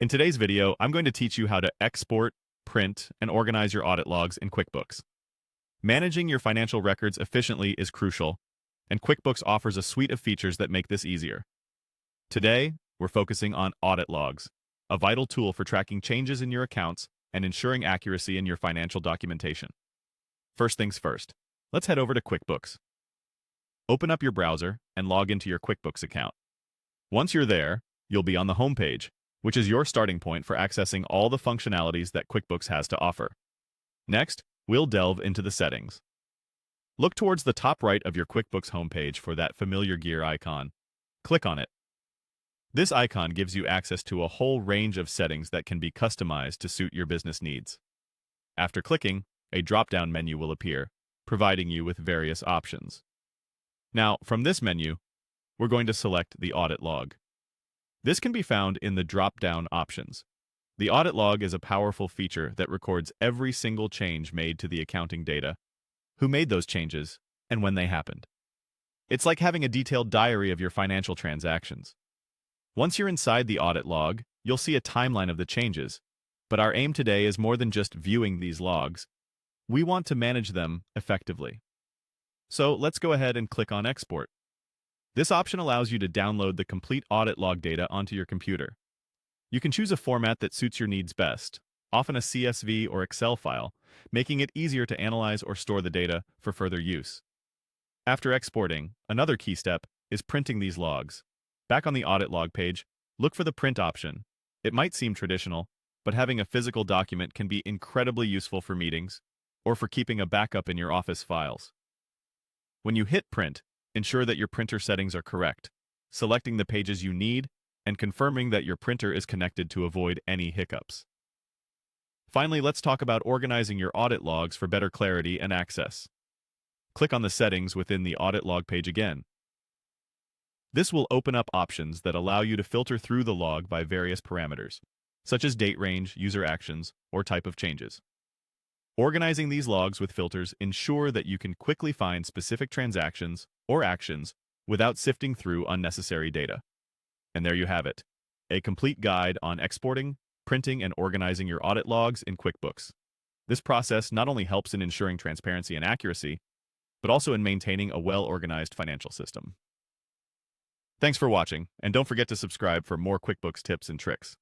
In today's video, I'm going to teach you how to export, print, and organize your audit logs in QuickBooks. Managing your financial records efficiently is crucial, and QuickBooks offers a suite of features that make this easier. Today, we're focusing on audit logs, a vital tool for tracking changes in your accounts and ensuring accuracy in your financial documentation. First things first, let's head over to QuickBooks. Open up your browser and log into your QuickBooks account. Once you're there, you'll be on the home page, which is your starting point for accessing all the functionalities that QuickBooks has to offer. Next, we'll delve into the settings. Look towards the top right of your QuickBooks homepage for that familiar gear icon. Click on it. This icon gives you access to a whole range of settings that can be customized to suit your business needs. After clicking, a drop-down menu will appear, providing you with various options. Now, from this menu, we're going to select the audit log. This can be found in the drop-down options. The audit log is a powerful feature that records every single change made to the accounting data, who made those changes, and when they happened. It's like having a detailed diary of your financial transactions. Once you're inside the audit log, you'll see a timeline of the changes, but our aim today is more than just viewing these logs. We want to manage them effectively. So let's go ahead and click on Export. This option allows you to download the complete audit log data onto your computer. You can choose a format that suits your needs best, often a CSV or Excel file, making it easier to analyze or store the data for further use. After exporting, another key step is printing these logs. Back on the audit log page, look for the print option. It might seem traditional, but having a physical document can be incredibly useful for meetings or for keeping a backup in your office files. When you hit print, ensure that your printer settings are correct, selecting the pages you need and confirming that your printer is connected to avoid any hiccups. Finally, let's talk about organizing your audit logs for better clarity and access. Click on the settings within the audit log page again. This will open up options that allow you to filter through the log by various parameters, such as date range, user actions, or type of changes. Organizing these logs with filters ensure that you can quickly find specific transactions or actions without sifting through unnecessary data. And there you have it, a complete guide on exporting, printing, and organizing your audit logs in QuickBooks. This process not only helps in ensuring transparency and accuracy, but also in maintaining a well-organized financial system. Thanks for watching, and don't forget to subscribe for more QuickBooks tips and tricks.